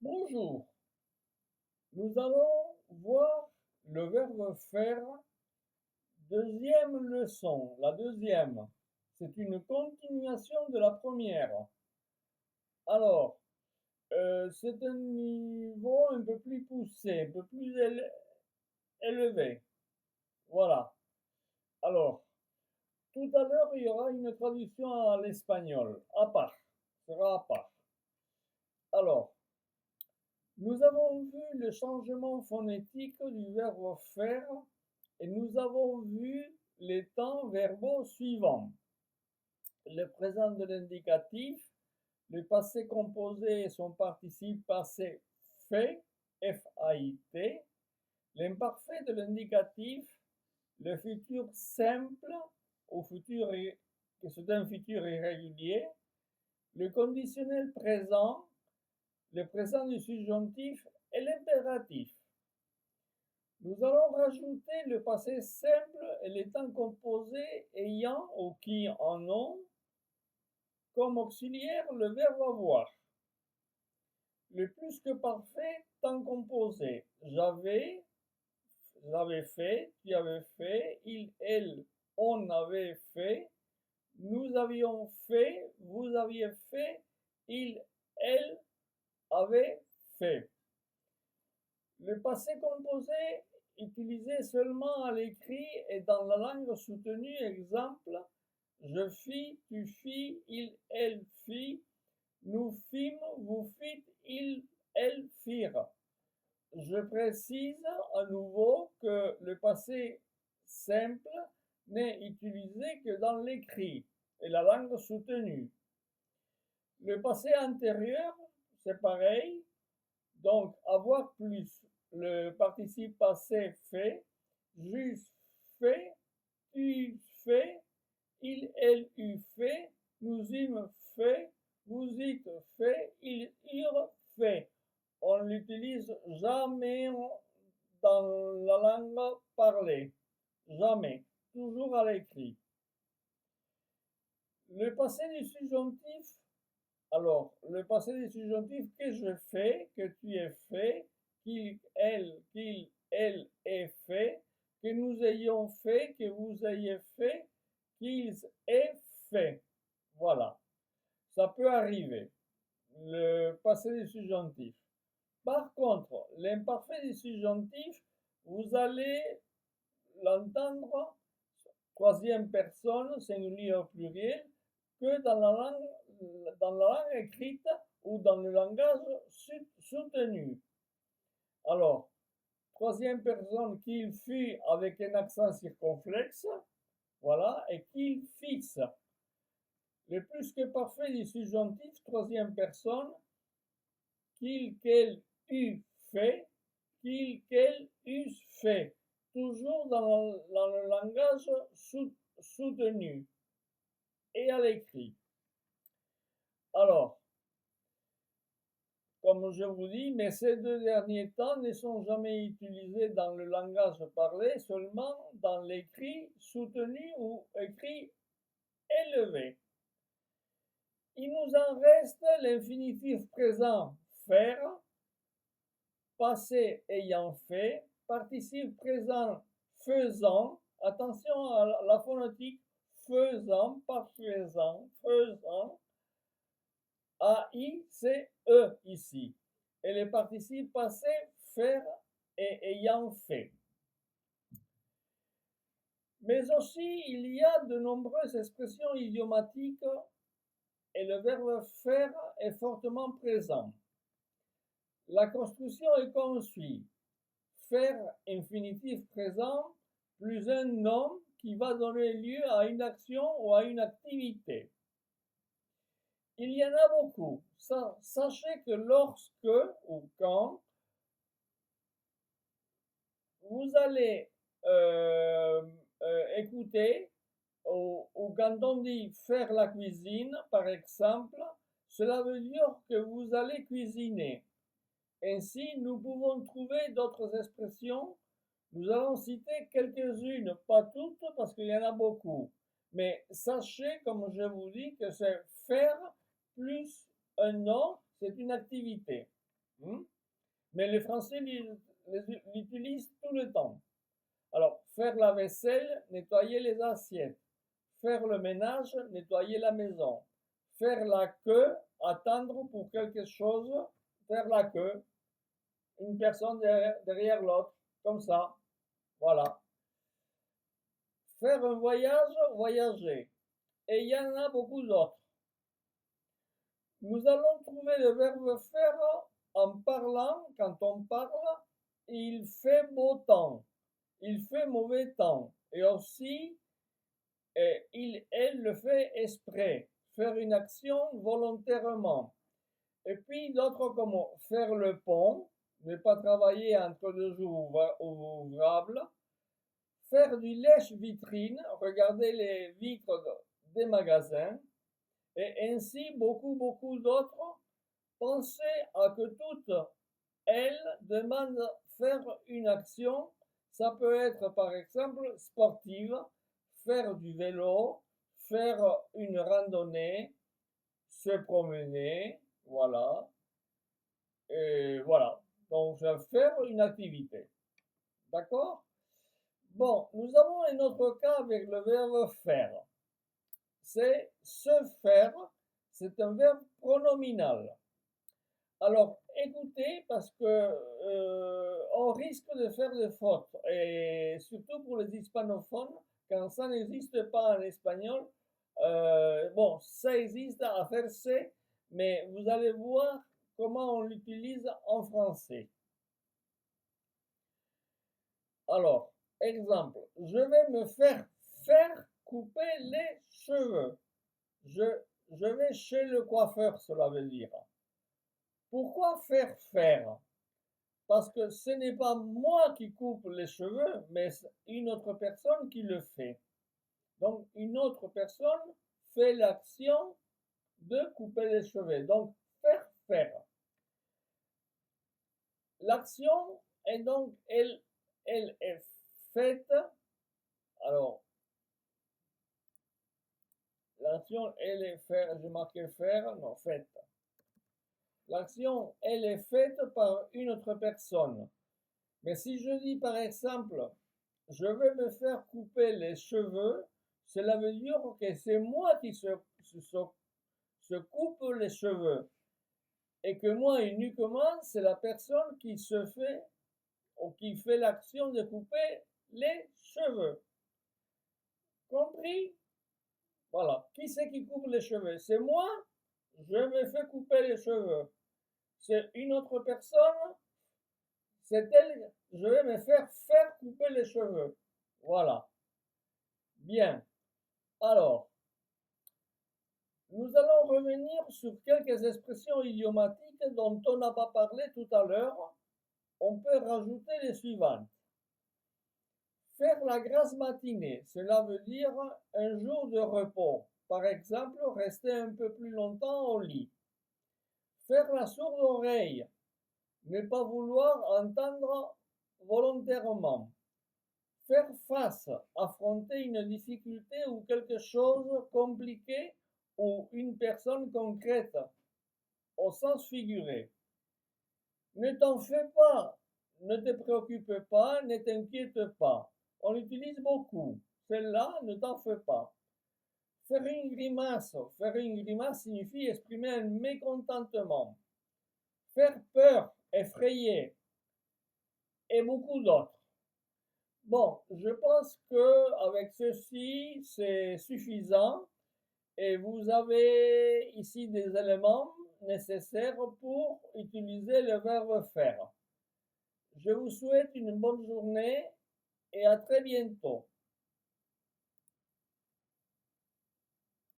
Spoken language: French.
Bonjour, nous allons voir le verbe faire, deuxième leçon. La deuxième, c'est une continuation de la première. Alors, c'est un niveau un peu plus poussé, un peu plus élevé. Voilà. Alors, tout à l'heure, il y aura une traduction à l'espagnol, à part, sera à part. Alors, nous avons vu le changement phonétique du verbe faire et nous avons vu les temps verbaux suivants. Le présent de l'indicatif, le passé composé et son participe passé fait, F-A-I-T, l'imparfait de l'indicatif, le futur simple au futur que c'est un futur irrégulier, le conditionnel présent, le présent du subjonctif et l'impératif. Nous allons rajouter le passé simple et les temps composés ayant ou qui en ont comme auxiliaire le verbe avoir. Le plus que parfait temps composé. J'avais fait, tu avais fait, il, elle, on avait fait, nous avions fait, vous aviez fait, il, elle avait fait. Le passé composé utilisé seulement à l'écrit et dans la langue soutenue, exemple, je fis, tu fis, il, elle fit, nous fîmes, vous fîtes, ils, elles firent. Je précise à nouveau que le passé simple n'est utilisé que dans l'écrit et la langue soutenue. Le passé antérieur, c'est pareil, donc avoir plus le participe passé fait, j'eusse fait, tu fais, il, elle eût fait, nous eûmes fait, vous eûtes fait, ils eurent fait. On l'utilise jamais dans la langue parlée. Jamais. Toujours à l'écrit. Le passé du subjonctif. Alors, le passé du subjonctif que je fais, que tu aies fait, qu'il, elle ait fait, que nous ayons fait, que vous ayez fait, qu'ils aient fait. Voilà. Ça peut arriver. Le passé du subjonctif. Par contre, l'imparfait du subjonctif, vous allez l'entendre troisième personne, singulier au pluriel, que dans la langue écrite ou dans le langage soutenu. Alors, troisième personne, qu'il fut avec un accent circonflexe, voilà, et qu'il fixe. Le plus que parfait du subjonctif, troisième personne, qu'il, qu'elle eût fait, qu'il, qu'elle eusse fait. Toujours dans le langage soutenu et à l'écrit. Alors, comme je vous dis, mais ces deux derniers temps ne sont jamais utilisés dans le langage parlé, seulement dans l'écrit soutenu ou écrit élevé. Il nous en reste l'infinitif présent faire, passé ayant fait, participe présent faisant, attention à la phonétique, faisant, pas faisant, faisant, A-I-C-E ici. Et les participes passés, faire et ayant fait. Mais aussi, il y a de nombreuses expressions idiomatiques et le verbe faire est fortement présent. La construction est comme suit. Faire infinitif présent plus un nom qui va donner lieu à une action ou à une activité. Il y en a beaucoup. Sachez que lorsque ou quand vous allez écouter ou quand on dit faire la cuisine, par exemple, cela veut dire que vous allez cuisiner. Ainsi, nous pouvons trouver d'autres expressions. Nous allons citer quelques-unes, pas toutes parce qu'il y en a beaucoup. Mais sachez, comme je vous dis, que c'est faire plus un nom, c'est une activité. Hmm. Mais les Français l'utilisent tout le temps. Alors, faire la vaisselle, nettoyer les assiettes. Faire le ménage, nettoyer la maison. Faire la queue, attendre pour quelque chose, faire la queue. Une personne derrière l'autre, comme ça. Voilà. Faire un voyage, voyager. Et il y en a beaucoup d'autres. Nous allons trouver le verbe faire en parlant, quand on parle, il fait beau temps, il fait mauvais temps. Et aussi, elle le fait exprès, faire une action volontairement. Et puis d'autres comme faire le pont, ne pas travailler entre deux jours ouvrables, faire du lèche-vitrine, regarder les vitres des magasins, et ainsi beaucoup d'autres. Pensez à que toutes elles demandent faire une action. Ça peut être par exemple sportive, faire du vélo, faire une randonnée, se promener, voilà. Et voilà. Donc, faire une activité. D'accord? Bon, nous avons un autre cas avec le verbe faire. C'est se faire, c'est un verbe pronominal. Alors, écoutez, parce que on risque de faire des fautes, et surtout pour les hispanophones, quand ça n'existe pas en espagnol, bon, ça existe à faire c'est, mais vous allez voir comment on l'utilise en français. Alors, exemple, je vais me faire couper les cheveux. Je, je vais chez le coiffeur, cela veut dire. Pourquoi faire? Parce que ce n'est pas moi qui coupe les cheveux, mais une autre personne qui le fait. Donc, une autre personne fait l'action de couper les cheveux. Donc, faire. L'action est donc, elle est faite. Alors, l'action, elle est faire, j'ai marqué faire, non, faite. L'action, elle est faite par une autre personne. Mais si je dis par exemple, je vais me faire couper les cheveux, cela veut dire que c'est moi qui se coupe les cheveux. Et que moi, uniquement, c'est la personne qui se fait ou qui fait l'action de couper les cheveux. Compris? Voilà. Qui c'est qui coupe les cheveux? C'est moi, je me fais couper les cheveux. C'est une autre personne, c'est elle, je vais me faire couper les cheveux. Voilà. Bien. Alors, nous allons revenir sur quelques expressions idiomatiques dont on n'a pas parlé tout à l'heure. On peut rajouter les suivantes. Faire la grasse matinée, cela veut dire un jour de repos. Par exemple, rester un peu plus longtemps au lit. Faire la sourde oreille, ne pas vouloir entendre volontairement. Faire face, affronter une difficulté ou quelque chose compliqué ou une personne concrète, au sens figuré. Ne t'en fais pas, ne te préoccupe pas, ne t'inquiète pas. On l'utilise beaucoup. Celle-là, ne t'en fais pas. Faire une grimace. Faire une grimace signifie exprimer un mécontentement. Faire peur, effrayer, et beaucoup d'autres. Bon, je pense que avec ceci, c'est suffisant et vous avez ici des éléments nécessaires pour utiliser le verbe faire. Je vous souhaite une bonne journée et à très bientôt.